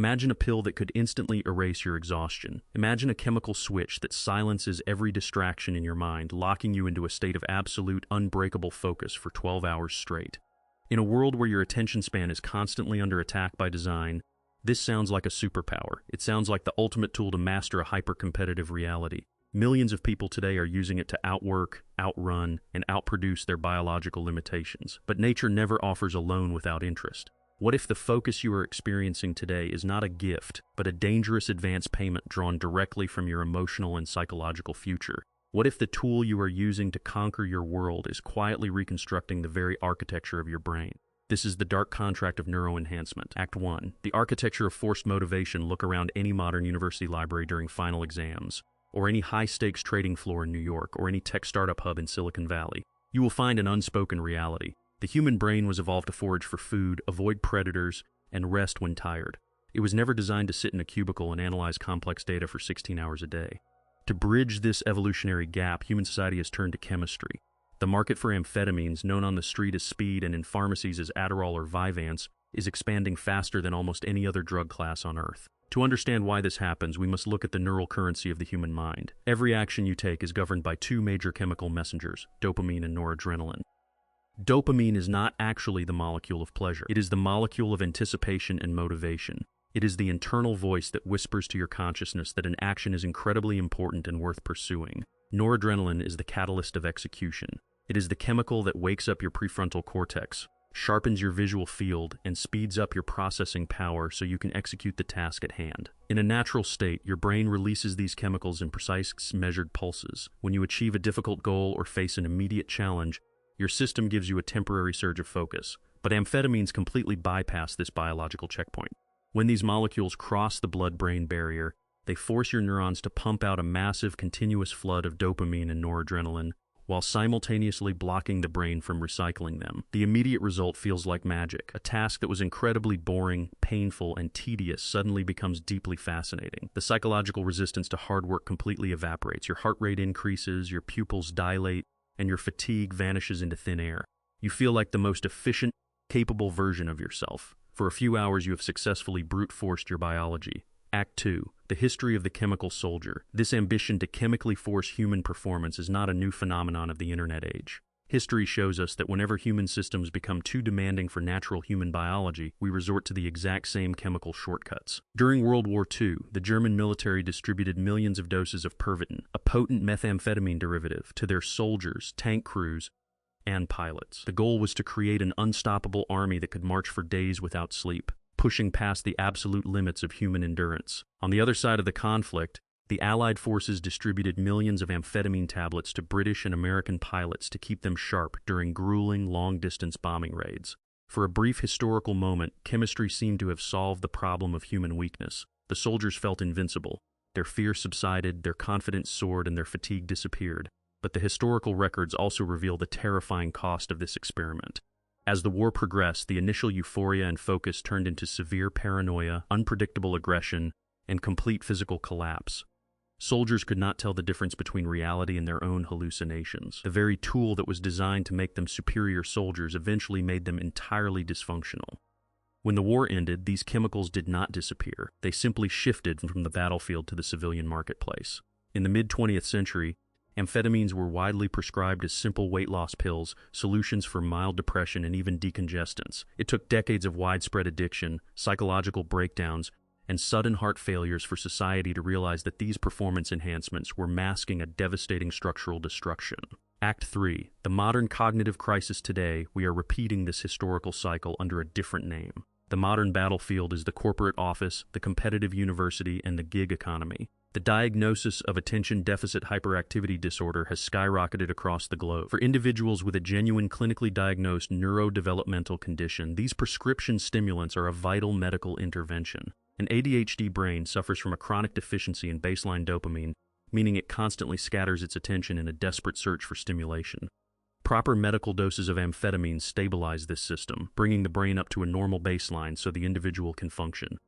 Imagine a pill that could instantly erase your exhaustion. Imagine a chemical switch that silences every distraction in your mind, locking you into a state of absolute, unbreakable focus for 12 hours straight. In a world where your attention span is constantly under attack by design, this sounds like a superpower. It sounds like the ultimate tool to master a hyper-competitive reality. Millions of people today are using it to outwork, outrun, and outproduce their biological limitations. But nature never offers a loan without interest. What if the focus you are experiencing today is not a gift, but a dangerous advance payment drawn directly from your emotional and psychological future? What if the tool you are using to conquer your world is quietly reconstructing the very architecture of your brain? This is the dark contract of neuroenhancement. Act 1. The architecture of forced motivation. Look around any modern university library during final exams, or any high-stakes trading floor in New York, or any tech startup hub in Silicon Valley. You will find an unspoken reality. The human brain was evolved to forage for food, avoid predators, and rest when tired. It was never designed to sit in a cubicle and analyze complex data for 16 hours a day. To bridge this evolutionary gap, human society has turned to chemistry. The market for amphetamines, known on the street as speed and in pharmacies as Adderall or Vyvanse, is expanding faster than almost any other drug class on Earth. To understand why this happens, we must look at the neural currency of the human mind. Every action you take is governed by two major chemical messengers, dopamine and noradrenaline. Dopamine is not actually the molecule of pleasure. It is the molecule of anticipation and motivation. It is the internal voice that whispers to your consciousness that an action is incredibly important and worth pursuing. Noradrenaline is the catalyst of execution. It is the chemical that wakes up your prefrontal cortex, sharpens your visual field, and speeds up your processing power so you can execute the task at hand. In a natural state, your brain releases these chemicals in precise, measured pulses. When you achieve a difficult goal or face an immediate challenge, your system gives you a temporary surge of focus. But amphetamines completely bypass this biological checkpoint. When these molecules cross the blood-brain barrier, they force your neurons to pump out a massive, continuous flood of dopamine and noradrenaline, while simultaneously blocking the brain from recycling them. The immediate result feels like magic. A task that was incredibly boring, painful, and tedious suddenly becomes deeply fascinating. The psychological resistance to hard work completely evaporates. Your heart rate increases, your pupils dilate, and your fatigue vanishes into thin air. You feel like the most efficient, capable version of yourself. For a few hours, you have successfully brute-forced your biology. Act 2. The history of the chemical soldier. This ambition to chemically force human performance is not a new phenomenon of the internet age. History shows us that whenever human systems become too demanding for natural human biology, we resort to the exact same chemical shortcuts. During World War II, the German military distributed millions of doses of Pervitin, a potent methamphetamine derivative, to their soldiers, tank crews, and pilots. The goal was to create an unstoppable army that could march for days without sleep, pushing past the absolute limits of human endurance. On the other side of the conflict, the Allied forces distributed millions of amphetamine tablets to British and American pilots to keep them sharp during grueling, long-distance bombing raids. For a brief historical moment, chemistry seemed to have solved the problem of human weakness. The soldiers felt invincible. Their fear subsided, their confidence soared, and their fatigue disappeared. But the historical records also reveal the terrifying cost of this experiment. As the war progressed, the initial euphoria and focus turned into severe paranoia, unpredictable aggression, and complete physical collapse. Soldiers could not tell the difference between reality and their own hallucinations. The very tool that was designed to make them superior soldiers eventually made them entirely dysfunctional. When the war ended, these chemicals did not disappear. They simply shifted from the battlefield to the civilian marketplace. In the mid-20th century, amphetamines were widely prescribed as simple weight loss pills, solutions for mild depression, and even decongestants. It took decades of widespread addiction, psychological breakdowns, and sudden heart failures for society to realize that these performance enhancements were masking a devastating structural destruction. Act 3. The modern cognitive crisis today, we are repeating this historical cycle under a different name. The modern battlefield is the corporate office, the competitive university, and the gig economy. The diagnosis of attention deficit hyperactivity disorder has skyrocketed across the globe. For individuals with a genuine clinically diagnosed neurodevelopmental condition, these prescription stimulants are a vital medical intervention. An ADHD brain suffers from a chronic deficiency in baseline dopamine, meaning it constantly scatters its attention in a desperate search for stimulation. Proper medical doses of amphetamines stabilize this system, bringing the brain up to a normal baseline so the individual can function.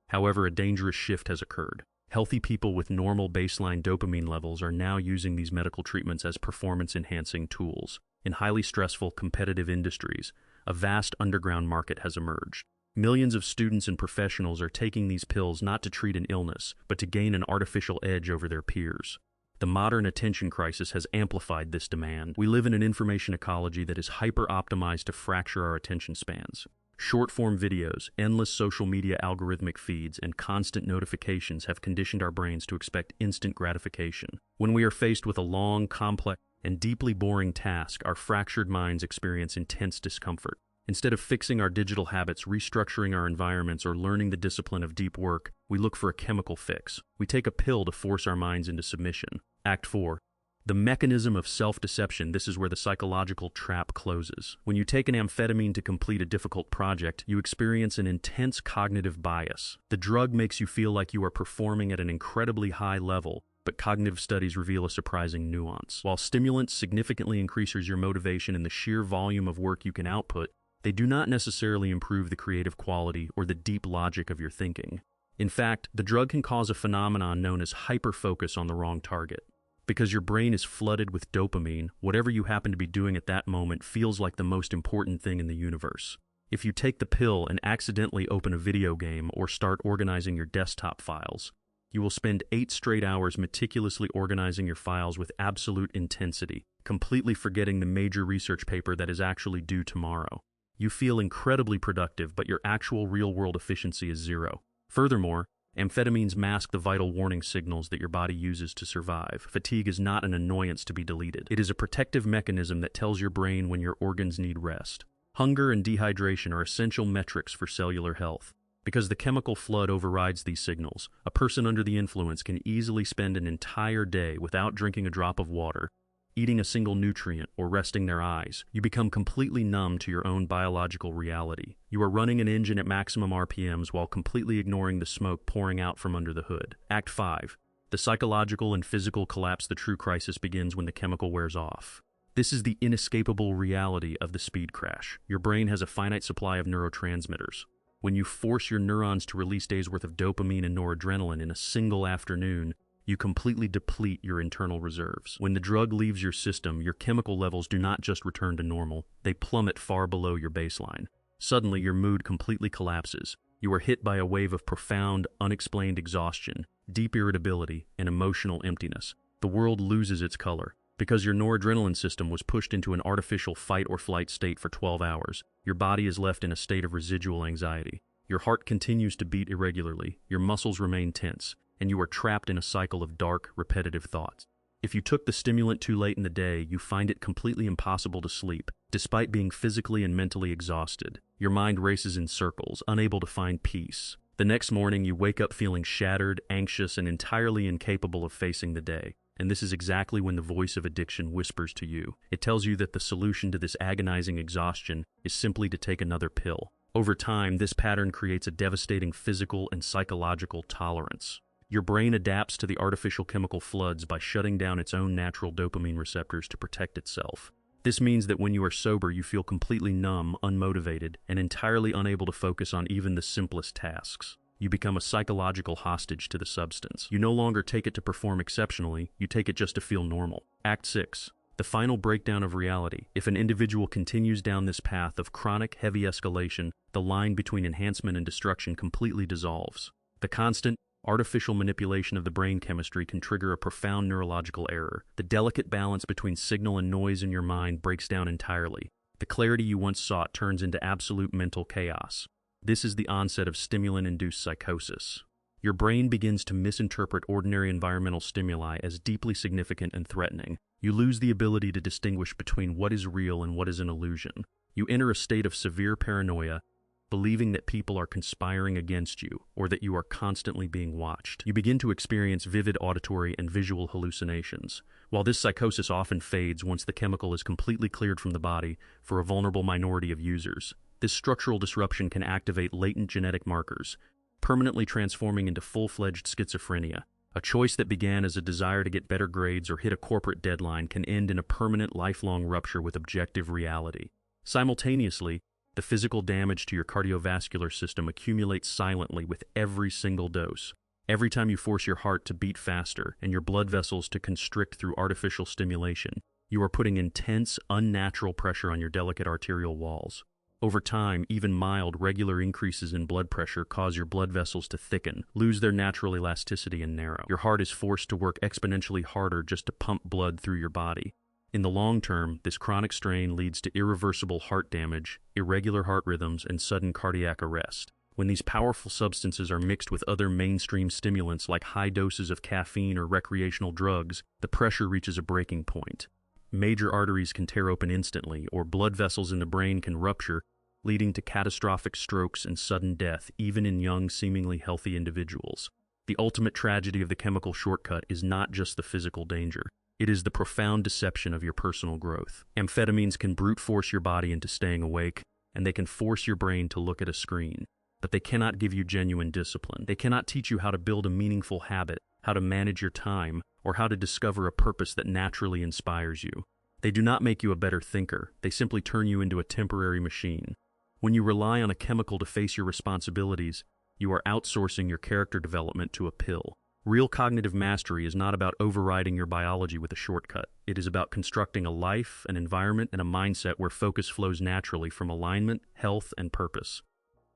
However, a dangerous shift has occurred. Healthy people with normal baseline dopamine levels are now using these medical treatments as performance-enhancing tools. In highly stressful, competitive industries, a vast underground market has emerged. Millions of students and professionals are taking these pills not to treat an illness, but to gain an artificial edge over their peers. The modern attention crisis has amplified this demand. We live in an information ecology that is hyper-optimized to fracture our attention spans. Short-form videos, endless social media algorithmic feeds, and constant notifications have conditioned our brains to expect instant gratification. When we are faced with a long, complex, and deeply boring task, our fractured minds experience intense discomfort. Instead of fixing our digital habits, restructuring our environments, or learning the discipline of deep work, we look for a chemical fix. We take a pill to force our minds into submission. Act 4. The mechanism of self-deception. This is where the psychological trap closes. When you take an amphetamine to complete a difficult project, you experience an intense cognitive bias. The drug makes you feel like you are performing at an incredibly high level, but cognitive studies reveal a surprising nuance. While stimulants significantly increases your motivation and the sheer volume of work you can output, they do not necessarily improve the creative quality or the deep logic of your thinking. In fact, the drug can cause a phenomenon known as hyperfocus on the wrong target. Because your brain is flooded with dopamine, whatever you happen to be doing at that moment feels like the most important thing in the universe. If you take the pill and accidentally open a video game or start organizing your desktop files, you will spend 8 straight hours meticulously organizing your files with absolute intensity, completely forgetting the major research paper that is actually due tomorrow. You feel incredibly productive, but your actual real-world efficiency is zero. Furthermore, amphetamines mask the vital warning signals that your body uses to survive. Fatigue is not an annoyance to be deleted. It is a protective mechanism that tells your brain when your organs need rest. Hunger and dehydration are essential metrics for cellular health. Because the chemical flood overrides these signals, a person under the influence can easily spend an entire day without drinking a drop of water, eating a single nutrient, or resting their eyes. You become completely numb to your own biological reality. You are running an engine at maximum RPMs while completely ignoring the smoke pouring out from under the hood. Act 5. The psychological and physical collapse. The true crisis begins when the chemical wears off. This is the inescapable reality of the speed crash. Your brain has a finite supply of neurotransmitters. When you force your neurons to release days' worth of dopamine and noradrenaline in a single afternoon, you completely deplete your internal reserves. When the drug leaves your system, your chemical levels do not just return to normal, they plummet far below your baseline. Suddenly, your mood completely collapses. You are hit by a wave of profound, unexplained exhaustion, deep irritability, and emotional emptiness. The world loses its color. Because your noradrenaline system was pushed into an artificial fight-or-flight state for 12 hours, your body is left in a state of residual anxiety. Your heart continues to beat irregularly, your muscles remain tense, and you are trapped in a cycle of dark, repetitive thoughts. If you took the stimulant too late in the day, you find it completely impossible to sleep, despite being physically and mentally exhausted. Your mind races in circles, unable to find peace. The next morning, you wake up feeling shattered, anxious, and entirely incapable of facing the day. And this is exactly when the voice of addiction whispers to you. It tells you that the solution to this agonizing exhaustion is simply to take another pill. Over time, this pattern creates a devastating physical and psychological tolerance. Your brain adapts to the artificial chemical floods by shutting down its own natural dopamine receptors to protect itself. This means that when you are sober, you feel completely numb, unmotivated, and entirely unable to focus on even the simplest tasks. You become a psychological hostage to the substance. You no longer take it to perform exceptionally, you take it just to feel normal. Act 6. The final breakdown of reality. If an individual continues down this path of chronic, heavy escalation, the line between enhancement and destruction completely dissolves. The constant, artificial manipulation of the brain chemistry can trigger a profound neurological error. The delicate balance between signal and noise in your mind breaks down entirely. The clarity you once sought turns into absolute mental chaos. This is the onset of stimulant-induced psychosis. Your brain begins to misinterpret ordinary environmental stimuli as deeply significant and threatening. You lose the ability to distinguish between what is real and what is an illusion. You enter a state of severe paranoia, believing that people are conspiring against you or that you are constantly being watched. You begin to experience vivid auditory and visual hallucinations. While this psychosis often fades once the chemical is completely cleared from the body for a vulnerable minority of users, this structural disruption can activate latent genetic markers, permanently transforming into full-fledged schizophrenia. A choice that began as a desire to get better grades or hit a corporate deadline can end in a permanent, lifelong rupture with objective reality. Simultaneously, the physical damage to your cardiovascular system accumulates silently with every single dose. Every time you force your heart to beat faster and your blood vessels to constrict through artificial stimulation, you are putting intense, unnatural pressure on your delicate arterial walls. Over time, even mild, regular increases in blood pressure cause your blood vessels to thicken, lose their natural elasticity, and narrow. Your heart is forced to work exponentially harder just to pump blood through your body. In the long term, this chronic strain leads to irreversible heart damage, irregular heart rhythms, and sudden cardiac arrest. When these powerful substances are mixed with other mainstream stimulants like high doses of caffeine or recreational drugs, the pressure reaches a breaking point. Major arteries can tear open instantly, or blood vessels in the brain can rupture, leading to catastrophic strokes and sudden death, even in young, seemingly healthy individuals. The ultimate tragedy of the chemical shortcut is not just the physical danger. It is the profound deception of your personal growth. Amphetamines can brute force your body into staying awake, and they can force your brain to look at a screen. But they cannot give you genuine discipline. They cannot teach you how to build a meaningful habit, how to manage your time, or how to discover a purpose that naturally inspires you. They do not make you a better thinker. They simply turn you into a temporary machine. When you rely on a chemical to face your responsibilities, you are outsourcing your character development to a pill. Real cognitive mastery is not about overriding your biology with a shortcut. It is about constructing a life, an environment, and a mindset where focus flows naturally from alignment, health, and purpose.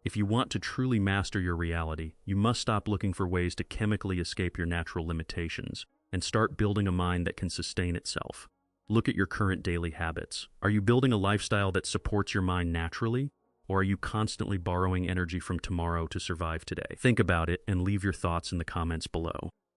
If you want to truly master your reality, you must stop looking for ways to chemically escape your natural limitations and start building a mind that can sustain itself. Look at your current daily habits. Are you building a lifestyle that supports your mind naturally, or are you constantly borrowing energy from tomorrow to survive today? Think about it and leave your thoughts in the comments below.